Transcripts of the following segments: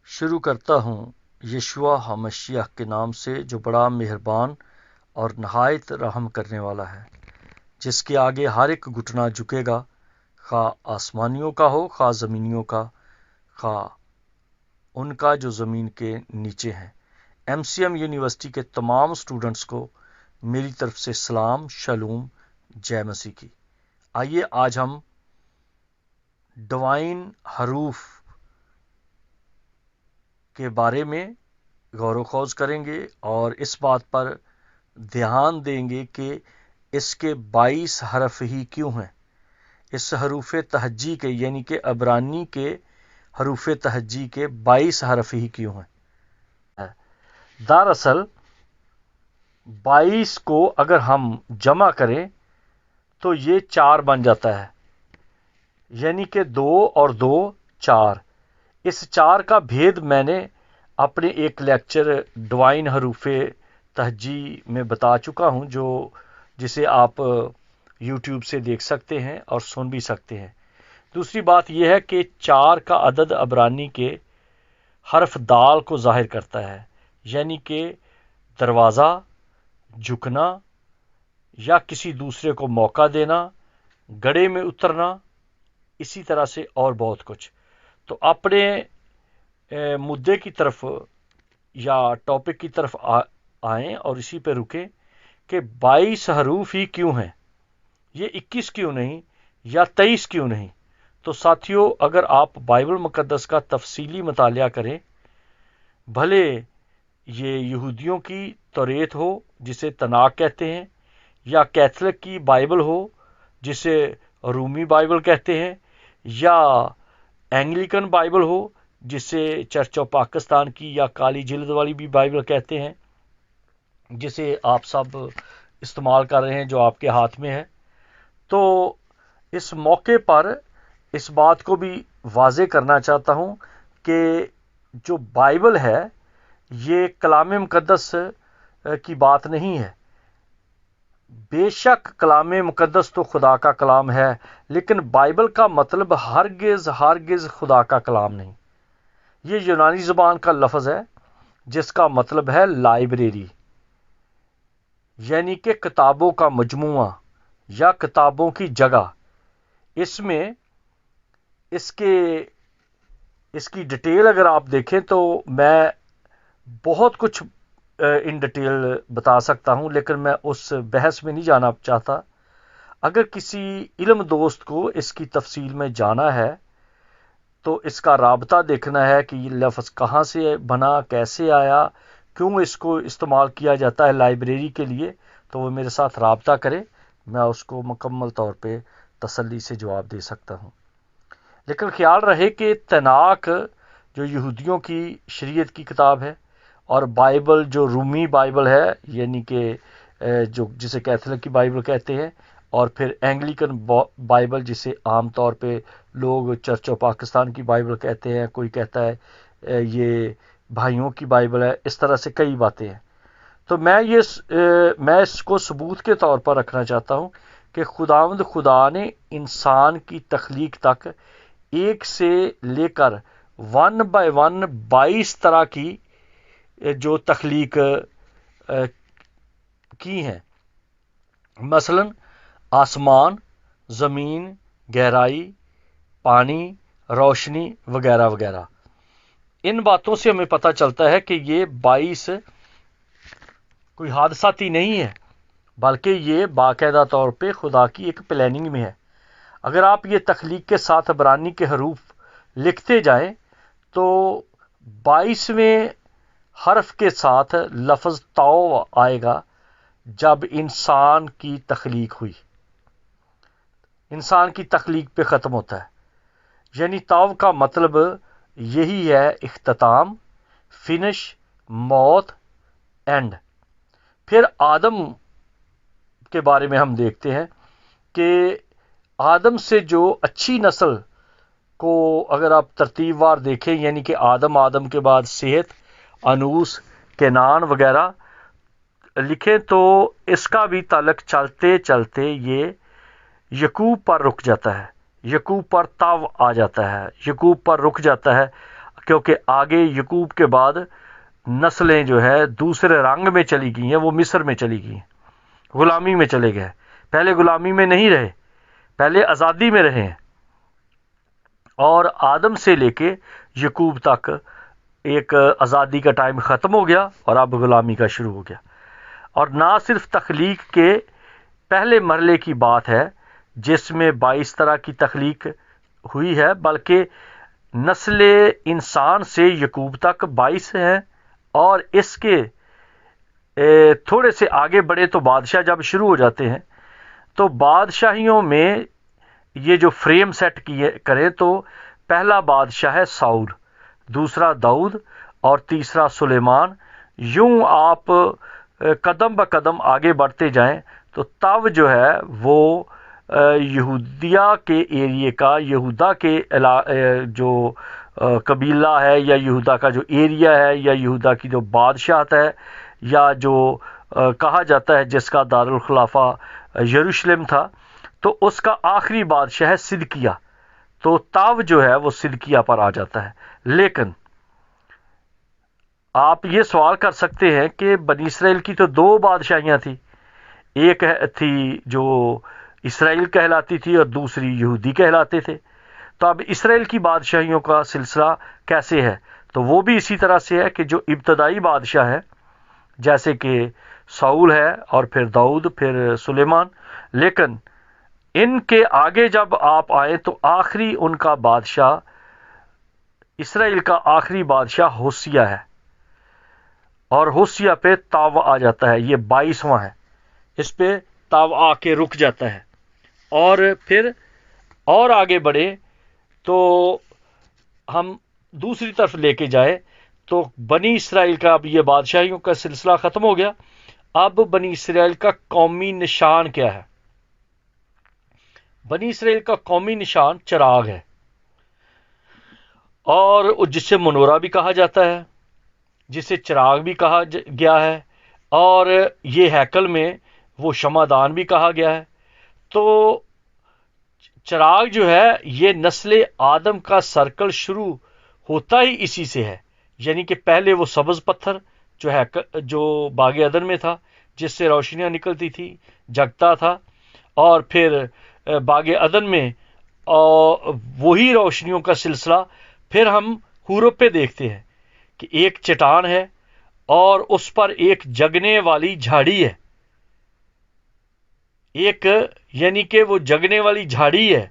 شروع کرتا ہوں یشوع ہمشیح کے نام سے جو بڑا مہربان اور نہایت رحم کرنے والا ہے، جس کے آگے ہر ایک گھٹنا جھکے گا، خواہ آسمانیوں کا ہو خواہ زمینیوں کا، خواہ ان کا جو زمین کے نیچے ہیں۔ MCM یونیورسٹی کے تمام اسٹوڈنٹس کو میری طرف سے سلام، شالوم، جے مسیح کی۔ آئیے آج ہم ڈوائن حروف کے بارے میں غور و خوض کریں گے اور اس بات پر دھیان دیں گے کہ اس کے 22 حرف ہی کیوں ہیں۔ اس حروف تہجی کے یعنی کہ عبرانی کے حروف تہجی کے 22 حرف ہی کیوں ہیں؟ دراصل 22 کو اگر ہم جمع کریں تو یہ 4 بن جاتا ہے، یعنی کہ 2 اور 2 4۔ اس 4 کا بھید میں نے اپنے ایک لیکچر ڈوائن حروف تہجی میں بتا چکا ہوں، جسے آپ یوٹیوب سے دیکھ سکتے ہیں اور سن بھی سکتے ہیں۔ دوسری بات یہ ہے کہ 4 کا عدد عبرانی کے حرف دال کو ظاہر کرتا ہے، یعنی کہ دروازہ، جھکنا یا کسی دوسرے کو موقع دینا، گڑھے میں اترنا، اسی طرح سے اور بہت کچھ۔ تو اپنے مدعے کی طرف یا ٹاپک کی طرف آئیں اور اسی پہ رکیں کہ 22 حروف ہی کیوں ہیں، یہ 21 کیوں نہیں یا 23 کیوں نہیں۔ تو ساتھیو، اگر آپ بائبل مقدس کا تفصیلی مطالعہ کریں، بھلے یہ یہودیوں کی توریت ہو جسے تناک کہتے ہیں، یا کیتھولک کی بائبل ہو جسے رومی بائبل کہتے ہیں، یا اینگلیکن بائبل ہو جسے چرچ آف پاکستان کی یا کالی جلد والی بھی بائبل کہتے ہیں، جسے آپ سب استعمال کر رہے ہیں، جو آپ کے ہاتھ میں ہے، تو اس موقع پر اس بات کو بھی واضح کرنا چاہتا ہوں کہ جو بائبل ہے یہ کلام مقدس کی بات نہیں ہے۔ بے شک کلام مقدس تو خدا کا کلام ہے، لیکن بائبل کا مطلب ہرگز خدا کا کلام نہیں۔ یہ یونانی زبان کا لفظ ہے جس کا مطلب ہے لائبریری، یعنی کہ کتابوں کا مجموعہ یا کتابوں کی جگہ۔ اس میں اس کی ڈیٹیل اگر آپ دیکھیں تو میں بہت کچھ ان ڈیٹیل بتا سکتا ہوں، لیکن میں اس بحث میں نہیں جانا چاہتا۔ اگر کسی علم دوست کو اس کی تفصیل میں جانا ہے تو اس کا رابطہ دیکھنا ہے کہ یہ لفظ کہاں سے بنا، کیسے آیا، کیوں اس کو استعمال کیا جاتا ہے لائبریری کے لیے، تو وہ میرے ساتھ رابطہ کرے، میں اس کو مکمل طور پہ تسلی سے جواب دے سکتا ہوں۔ لیکن خیال رہے کہ تناک جو یہودیوں کی شریعت کی کتاب ہے، اور بائبل جو رومی بائبل ہے، یعنی کہ جسے کیتھولک کی بائبل کہتے ہیں، اور پھر اینگلیکن بائبل جسے عام طور پہ لوگ چرچ آف پاکستان کی بائبل کہتے ہیں، کوئی کہتا ہے یہ بھائیوں کی بائبل ہے، اس طرح سے کئی باتیں ہیں۔ تو میں اس کو ثبوت کے طور پر رکھنا چاہتا ہوں کہ خدا نے انسان کی تخلیق تک ایک سے لے کر 1 بائی 1 22 طرح کی جو تخلیق کی ہیں، مثلا آسمان، زمین، گہرائی، پانی، روشنی وغیرہ وغیرہ۔ ان باتوں سے ہمیں پتہ چلتا ہے کہ یہ 22 کوئی حادثاتی نہیں ہے، بلکہ یہ باقاعدہ طور پہ خدا کی ایک پلاننگ میں ہے۔ اگر آپ یہ تخلیق کے ساتھ عبرانی کے حروف لکھتے جائیں تو 22ویں حرف کے ساتھ لفظ تو آئے گا جب انسان کی تخلیق ہوئی، انسان کی تخلیق پہ ختم ہوتا ہے، یعنی تو کا مطلب یہی ہے اختتام، فنش، موت، اینڈ۔ پھر آدم کے بارے میں ہم دیکھتے ہیں کہ آدم سے جو اچھی نسل کو اگر آپ ترتیب وار دیکھیں، یعنی کہ آدم کے بعد صحت، انوس، کینان وغیرہ لکھیں، تو اس کا بھی تعلق چلتے چلتے یہ یعقوب پر رک جاتا ہے، یعقوب پر تاو آ جاتا ہے، یعقوب پر رک جاتا ہے کیونکہ آگے یعقوب کے بعد نسلیں جو ہے دوسرے رنگ میں چلی گئی ہیں، وہ مصر میں چلی گئی ہیں، غلامی میں چلے گئے۔ پہلے غلامی میں نہیں رہے، پہلے آزادی میں رہے ہیں، اور آدم سے لے کے یعقوب تک ایک آزادی کا ٹائم ختم ہو گیا اور اب غلامی کا شروع ہو گیا۔ اور نہ صرف تخلیق کے پہلے مرحلے کی بات ہے جس میں 22 طرح کی تخلیق ہوئی ہے، بلکہ نسل انسان سے یعقوب تک 22 ہیں، اور اس کے تھوڑے سے آگے بڑھے تو بادشاہ جب شروع ہو جاتے ہیں تو بادشاہیوں میں یہ جو فریم سیٹ کیے کریں تو پہلا بادشاہ ہے ساؤل، دوسرا داؤد، اور تیسرا سلیمان۔ یوں آپ قدم بہ قدم آگے بڑھتے جائیں تو تب جو ہے وہ یہودیہ کے ایریے کا، یہودا کے جو قبیلہ ہے یا یہودا کا جو ایریا ہے یا یہودا کی جو بادشاہت ہے یا جو کہا جاتا ہے جس کا دارالخلافہ یروشلم تھا، تو اس کا آخری بادشاہ ہے صدقیہ۔ تو تب جو ہے وہ صدقیہ پر آ جاتا ہے۔ لیکن آپ یہ سوال کر سکتے ہیں کہ بنی اسرائیل کی تو 2 بادشاہیاں تھیں، ایک تھی جو اسرائیل کہلاتی تھی اور دوسری یہودی کہلاتے تھے، تو اب اسرائیل کی بادشاہیوں کا سلسلہ کیسے ہے؟ تو وہ بھی اسی طرح سے ہے کہ جو ابتدائی بادشاہ ہے جیسے کہ ساؤل ہے اور پھر داؤد پھر سلیمان، لیکن ان کے آگے جب آپ آئیں تو آخری ان کا بادشاہ، اسرائیل کا آخری بادشاہ ہوسیہ ہے، اور ہوسیہ پہ تاو آ جاتا ہے، یہ 22واں ہے، اس پہ تاو آ کے رک جاتا ہے۔ اور پھر اور آگے بڑھے تو ہم دوسری طرف لے کے جائے تو بنی اسرائیل کا اب یہ بادشاہیوں کا سلسلہ ختم ہو گیا۔ اب بنی اسرائیل کا قومی نشان کیا ہے؟ بنی اسرائیل کا قومی نشان چراغ ہے، اور جسے منورہ بھی کہا جاتا ہے، جسے چراغ بھی کہا گیا ہے، اور یہ ہیکل میں وہ شمعدان بھی کہا گیا ہے۔ تو چراغ جو ہے یہ نسل آدم کا سرکل شروع ہوتا ہی اسی سے ہے، یعنی کہ پہلے وہ سبز پتھر جو باغ عدن میں تھا جس سے روشنیاں نکلتی تھی، جگتا تھا، اور پھر باغ عدن میں وہی روشنیوں کا سلسلہ پھر ہم حورب پہ دیکھتے ہیں کہ ایک چٹان ہے اور اس پر ایک جگنے والی جھاڑی ہے، ایک یعنی کہ وہ جگنے والی جھاڑی ہے،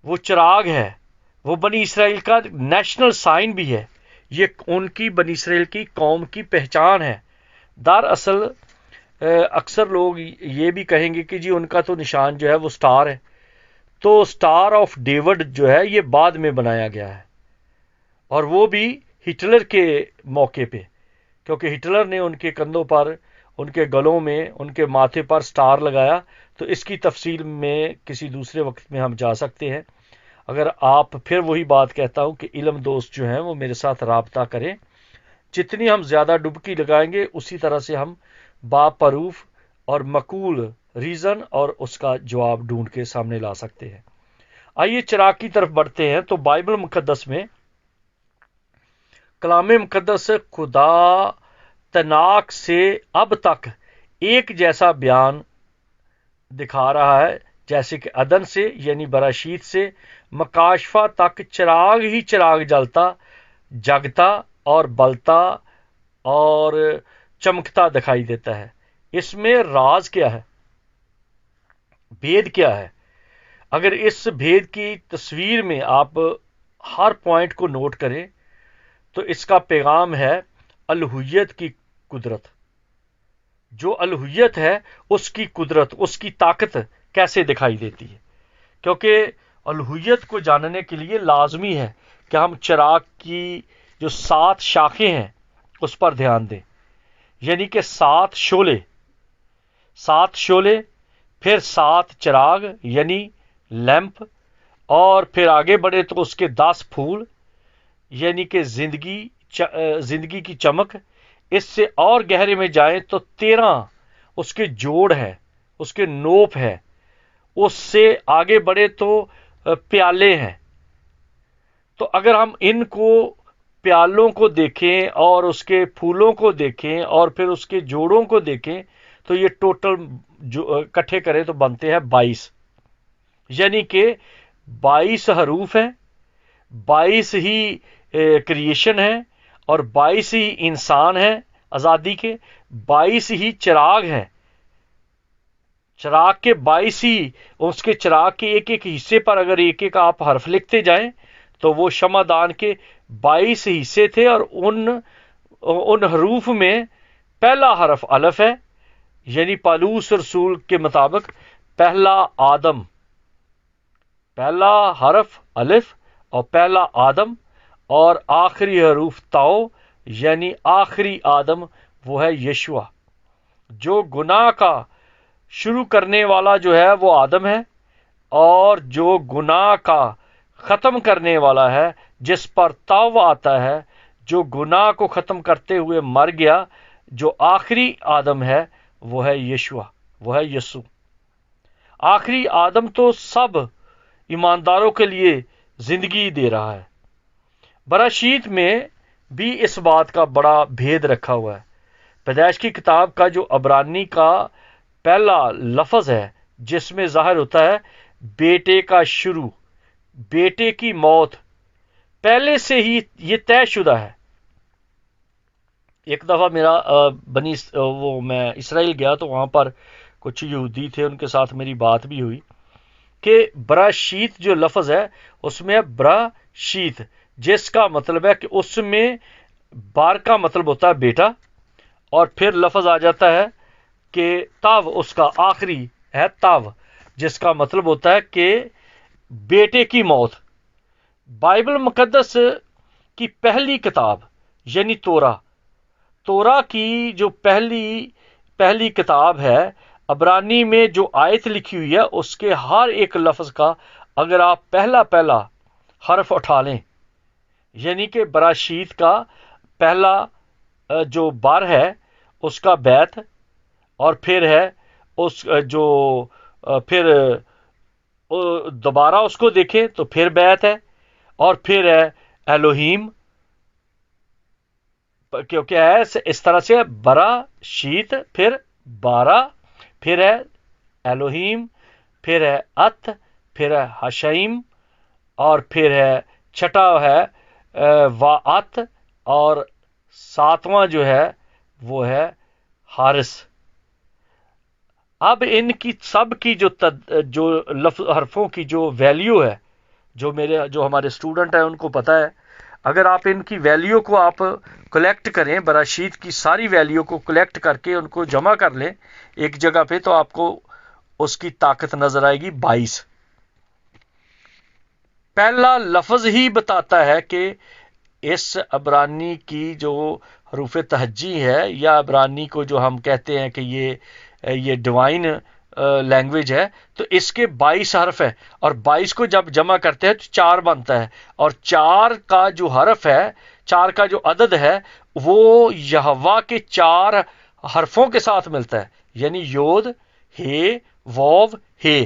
وہ چراغ ہے، وہ بنی اسرائیل کا نیشنل سائن بھی ہے، یہ ان کی بنی اسرائیل کی قوم کی پہچان ہے۔ دراصل اکثر لوگ یہ بھی کہیں گے کہ جی ان کا تو نشان جو ہے وہ سٹار ہے، تو سٹار آف ڈیوڈ جو ہے یہ بعد میں بنایا گیا ہے، اور وہ بھی ہٹلر کے موقع پہ، کیونکہ ہٹلر نے ان کے کندھوں پر، ان کے گلوں میں، ان کے ماتھے پر سٹار لگایا۔ تو اس کی تفصیل میں کسی دوسرے وقت میں ہم جا سکتے ہیں۔ اگر آپ پھر وہی بات کہتا ہوں کہ علم دوست جو ہیں وہ میرے ساتھ رابطہ کریں، جتنی ہم زیادہ ڈبکی لگائیں گے اسی طرح سے ہم باپروف اور معقول ریزن اور اس کا جواب ڈھونڈ کے سامنے لا سکتے ہیں۔ آئیے چراغ کی طرف بڑھتے ہیں۔ تو بائبل مقدس میں کلام مقدس خدا تناک سے اب تک ایک جیسا بیان دکھا رہا ہے، جیسے کہ عدن سے یعنی براشیت سے مکاشفہ تک چراغ ہی چراغ جلتا، جگتا اور بلتا اور چمکتا دکھائی دیتا ہے۔ اس میں راز کیا ہے؟ بھید کیا ہے؟ اگر اس بھید کی تصویر میں آپ ہر پوائنٹ کو نوٹ کریں تو اس کا پیغام ہے الوہیت کی قدرت۔ جو الوہیت ہے اس کی قدرت، اس کی طاقت کیسے دکھائی دیتی ہے؟ کیونکہ الوہیت کو جاننے کے لیے لازمی ہے کہ ہم چراغ کی جو 7 شاخیں ہیں اس پر دھیان دیں، یعنی کہ 7 شعلے، 7 شعلے، پھر 7 چراغ یعنی لیمپ، اور پھر آگے بڑھے تو اس کے 10 پھول یعنی کہ زندگی کی چمک۔ اس سے اور گہرے میں جائیں تو 13 اس کے جوڑ ہے، اس کے نوپ ہے۔ اس سے آگے بڑھے تو پیالے ہیں، تو اگر ہم ان کو پیالوں کو دیکھیں اور اس کے پھولوں کو دیکھیں اور پھر اس کے جوڑوں کو دیکھیں تو یہ ٹوٹل جو اکٹھے کریں تو بنتے ہیں 22، یعنی کہ 22 حروف ہیں، 22 ہی کریشن ہیں، اور 22 ہی انسان ہیں آزادی کے، 22 ہی چراغ ہیں، چراغ کے 22 ہی، اس کے چراغ کے ایک ایک حصے پر اگر ایک ایک آپ حرف لکھتے جائیں تو وہ شمعدان کے 22 حصے تھے، اور ان حروف میں پہلا حرف الف ہے، یعنی پالوس رسول کے مطابق پہلا آدم، پہلا حرف الف اور پہلا آدم، اور آخری حروف تاؤ یعنی آخری آدم وہ ہے یشوع۔ جو گناہ کا شروع کرنے والا جو ہے وہ آدم ہے، اور جو گناہ کا ختم کرنے والا ہے، جس پر تاؤ آتا ہے، جو گناہ کو ختم کرتے ہوئے مر گیا، جو آخری آدم ہے وہ ہے یشوع، وہ ہے یسوع۔ آخری آدم تو سب ایمانداروں کے لیے زندگی دے رہا ہے۔ براشیت میں بھی اس بات کا بڑا بھید رکھا ہوا ہے۔ پیدائش کی کتاب کا جو عبرانی کا پہلا لفظ ہے جس میں ظاہر ہوتا ہے بیٹے کا شروع، بیٹے کی موت، پہلے سے ہی یہ طے شدہ ہے۔ ایک دفعہ میں اسرائیل گیا تو وہاں پر کچھ یہودی تھے، ان کے ساتھ میری بات بھی ہوئی کہ براشیت جو لفظ ہے اس میں براشیت، جس کا مطلب ہے کہ اس میں بار کا مطلب ہوتا ہے بیٹا، اور پھر لفظ آ جاتا ہے کہ تاو، اس کا آخری ہے تاو، جس کا مطلب ہوتا ہے کہ بیٹے کی موت۔ بائبل مقدس کی پہلی کتاب یعنی تورا کی جو پہلی کتاب ہے، عبرانی میں جو آیت لکھی ہوئی ہے اس کے ہر ایک لفظ کا اگر آپ پہلا حرف اٹھا لیں، یعنی کہ براشیت کا پہلا جو بار ہے اس کا بیت، اور پھر ہے اس جو پھر دوبارہ اس کو دیکھیں تو پھر بیت ہے، اور پھر ہے الوہیم، کیونکہ ہے اس طرح سے برا شیت، پھر بارہ، پھر ہے الوہیم، پھر ہے ات، پھر ہے حشیم، اور پھر ہے چھٹا ہے واعت، اور ساتواں جو ہے وہ ہے حارس۔ اب ان کی سب کی جو حرفوں کی جو ویلیو ہے، جو ہمارے اسٹوڈنٹ ہیں ان کو پتہ ہے، اگر آپ ان کی ویلیو کو آپ کلیکٹ کریں، براشیت کی ساری ویلیو کو کلیکٹ کر کے ان کو جمع کر لیں ایک جگہ پہ، تو آپ کو اس کی طاقت نظر آئے گی 22۔ پہلا لفظ ہی بتاتا ہے کہ اس عبرانی کی جو حروف تہجی ہے، یا عبرانی کو جو ہم کہتے ہیں کہ یہ ڈیوائن لینگویج ہے، تو اس کے 22 حرف ہے، اور 22 کو جب جمع کرتے ہیں تو 4 بنتا ہے، اور 4 کا جو حرف ہے، 4 کا جو عدد ہے وہ یہوہ کے 4 حرفوں کے ساتھ ملتا ہے، یعنی یود، ہے، واو، ہے،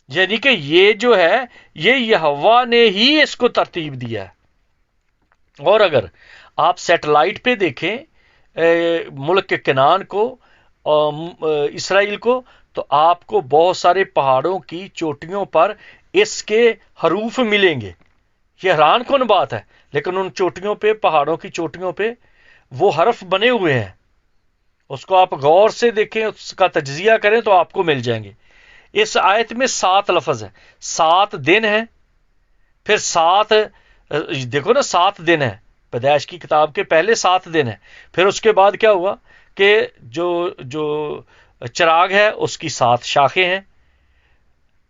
یعنی کہ یہ جو ہے یہ یہوہ نے ہی اس کو ترتیب دیا ہے۔ اور اگر آپ سیٹلائٹ پہ دیکھیں ملک کنعان کو، اسرائیل کو، تو آپ کو بہت سارے پہاڑوں کی چوٹیوں پر اس کے حروف ملیں گے۔ یہ حیران کن بات ہے، لیکن ان چوٹیوں پہ، پہاڑوں کی چوٹیوں پہ وہ حرف بنے ہوئے ہیں، اس کو آپ غور سے دیکھیں، اس کا تجزیہ کریں تو آپ کو مل جائیں گے۔ اس آیت میں 7 لفظ ہیں، 7 دن ہیں، پھر 7 دیکھو نا، 7 دن ہیں، پیدائش کی کتاب کے پہلے 7 دن ہیں، پھر اس کے بعد کیا ہوا کہ جو چراغ ہے اس کی 7 شاخیں ہیں،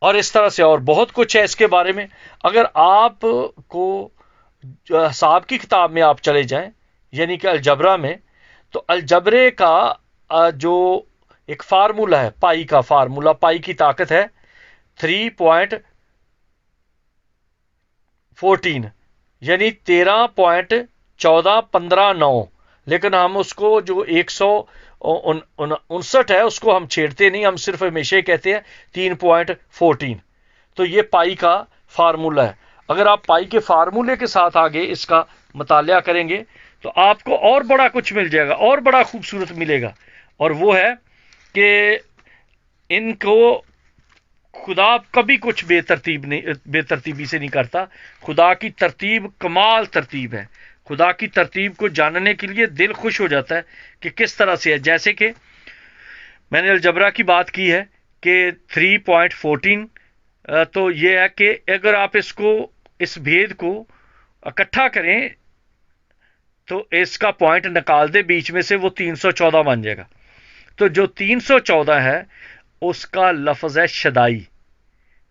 اور اس طرح سے اور بہت کچھ ہے اس کے بارے میں۔ اگر آپ کو حساب کی کتاب میں آپ چلے جائیں، یعنی کہ الجبرا میں، تو الجبرے کا جو ایک فارمولا ہے، پائی کا فارمولا، پائی کی طاقت ہے 3.14، یعنی 13.1415 لیکن ہم اس کو جو 159 ہے اس کو ہم چھیڑتے نہیں، ہم صرف ہمیشہ کہتے ہیں 3.14۔ تو یہ پائی کا فارمولا ہے۔ اگر آپ پائی کے فارمولے کے ساتھ آگے اس کا مطالعہ کریں گے تو آپ کو اور بڑا کچھ مل جائے گا، اور بڑا خوبصورت ملے گا، اور وہ ہے کہ ان کو خدا کبھی کچھ بے ترتیبی سے نہیں کرتا. خدا کی ترتیب کمال ترتیب ہے. خدا کی ترتیب کو جاننے کے لیے دل خوش ہو جاتا ہے کہ کس طرح سے ہے. جیسے کہ میں نے الجبرا کی بات کی ہے کہ 3.14 تو یہ ہے کہ اگر آپ اس بھید کو اکٹھا کریں تو اس کا پوائنٹ نکال دے بیچ میں سے، وہ 314 بن جائے گا. تو جو 314 ہے اس کا لفظ ہے شدائی.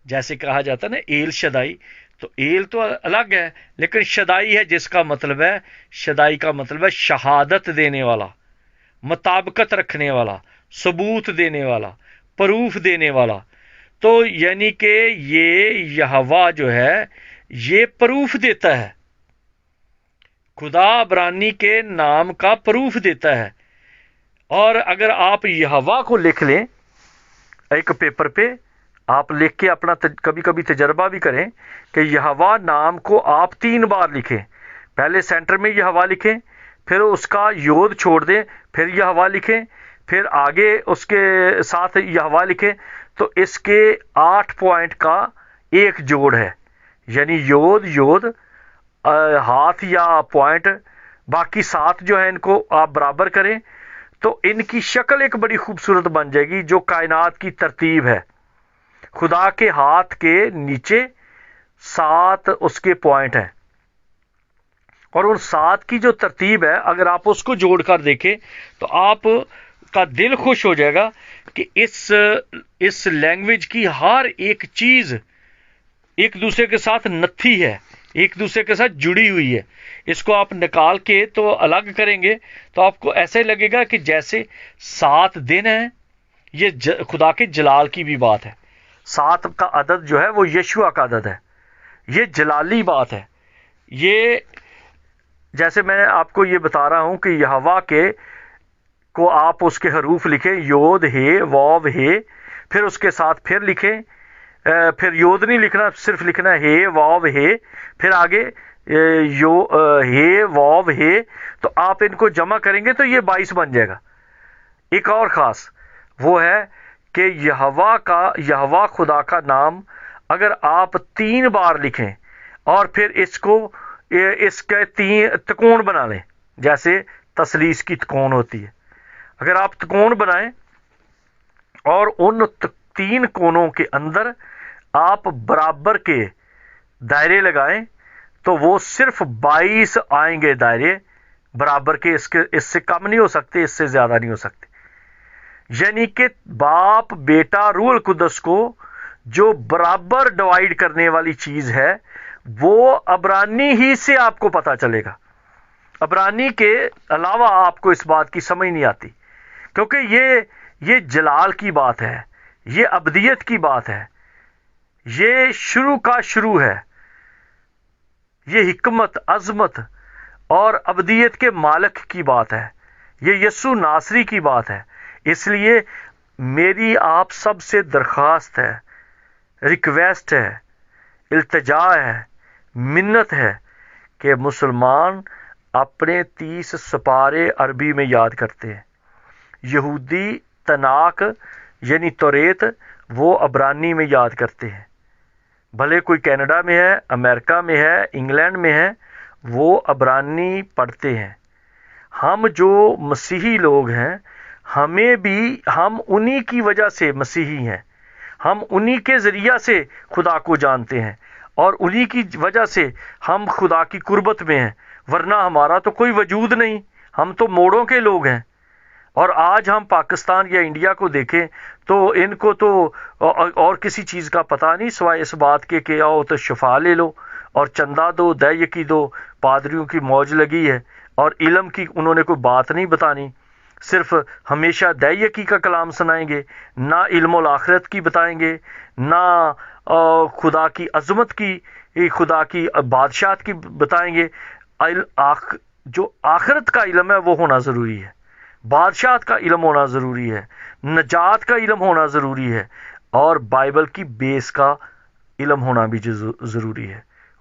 جیسے کہا جاتا ہے نا ایل شدائی، تو ایل تو الگ ہے، لیکن شدائی ہے جس کا مطلب ہے، شدائی کا مطلب ہے شہادت دینے والا، مطابقت رکھنے والا، ثبوت دینے والا، پروف دینے والا. تو یعنی کہ یہ یہوہ جو ہے یہ پروف دیتا ہے، خدا عبرانی کے نام کا پروف دیتا ہے. اور اگر آپ یہوہ کو لکھ لیں ایک پیپر پہ، آپ لکھ کے اپنا کبھی کبھی تجربہ بھی کریں کہ یہوہ نام کو آپ 3 بار لکھیں. پہلے سینٹر میں یہوہ لکھیں، پھر اس کا یود چھوڑ دیں، پھر یہوہ لکھیں، پھر آگے اس کے ساتھ یہوہ لکھیں. تو اس کے 8 پوائنٹ کا ایک جوڑ ہے، یعنی یود ہاتھ یا پوائنٹ، باقی 7 جو ہیں ان کو آپ برابر کریں تو ان کی شکل ایک بڑی خوبصورت بن جائے گی جو کائنات کی ترتیب ہے. خدا کے ہاتھ کے نیچے 7 اس کے پوائنٹ ہیں، اور ان 7 کی جو ترتیب ہے اگر آپ اس کو جوڑ کر دیکھیں تو آپ کا دل خوش ہو جائے گا کہ اس لینگویج کی ہر ایک چیز ایک دوسرے کے ساتھ نتھی ہے، ایک دوسرے کے ساتھ جڑی ہوئی ہے. اس کو آپ نکال کے تو الگ کریں گے تو آپ کو ایسے لگے گا کہ جیسے 7 دن ہیں. یہ خدا کے جلال کی بھی بات ہے. 7 کا عدد جو ہے وہ یشوع کا عدد ہے، یہ جلالی بات ہے. یہ جیسے میں آپ کو یہ بتا رہا ہوں کہ یہوہ کو آپ اس کے حروف لکھیں، یود ہے، واو ہے، پھر اس کے ساتھ پھر لکھیں، پھر یود نہیں لکھنا، صرف لکھنا ہے واو ہے، پھر آگے ہے واو ہے. تو آپ ان کو جمع کریں گے تو یہ 22 بن جائے گا. ایک اور خاص وہ ہے کہ یہوہ خدا کا نام اگر آپ 3 بار لکھیں اور پھر اس کے 3 تکون بنا لیں، جیسے تثلیث کی تکون ہوتی ہے، اگر آپ تکون بنائیں اور ان 3 کونوں کے اندر آپ برابر کے دائرے لگائیں تو وہ صرف 22 آئیں گے دائرے برابر کے. اس سے کم نہیں ہو سکتے، اس سے زیادہ نہیں ہو سکتے. یعنی کہ باپ، بیٹا، روح القدس کو جو برابر ڈیوائیڈ کرنے والی چیز ہے وہ عبرانی ہی سے آپ کو پتا چلے گا. عبرانی کے علاوہ آپ کو اس بات کی سمجھ نہیں آتی، کیونکہ یہ جلال کی بات ہے، یہ ابدیت کی بات ہے، یہ شروع کا شروع ہے، یہ حکمت، عظمت اور ابدیت کے مالک کی بات ہے، یہ یسوع ناصری کی بات ہے. اس لیے میری آپ سب سے درخواست ہے، ریکویسٹ ہے، التجا ہے، منت ہے کہ مسلمان اپنے 30 سپارے عربی میں یاد کرتے ہیں. یہودی تناک یعنی توریت وہ عبرانی میں یاد کرتے ہیں. بھلے کوئی کینیڈا میں ہے، امریکہ میں ہے، انگلینڈ میں ہے، وہ عبرانی پڑھتے ہیں. ہم جو مسیحی لوگ ہیں ہم انہی کی وجہ سے مسیحی ہیں، ہم انہی کے ذریعہ سے خدا کو جانتے ہیں اور انہی کی وجہ سے ہم خدا کی قربت میں ہیں، ورنہ ہمارا تو کوئی وجود نہیں، ہم تو موڑوں کے لوگ ہیں. اور آج ہم پاکستان یا انڈیا کو دیکھیں تو ان کو تو اور کسی چیز کا پتہ نہیں سوائے اس بات کے کہ آؤ تو شفا لے لو اور چندہ دو، دے دو، پادریوں کی موج لگی ہے، اور علم کی انہوں نے کوئی بات نہیں بتانی، صرف ہمیشہ دے کا کلام سنائیں گے، نہ علم الآخرت کی بتائیں گے، نہ خدا کی عظمت کی، خدا کی بادشاہت کی بتائیں گے. جو آخرت کا علم ہے وہ ہونا ضروری ہے، بادشاہت کا علم ہونا ضروری ہے، نجات کا علم ہونا ضروری ہے، اور بائبل کی بیس کا علم ہونا بھی ضروری ہے.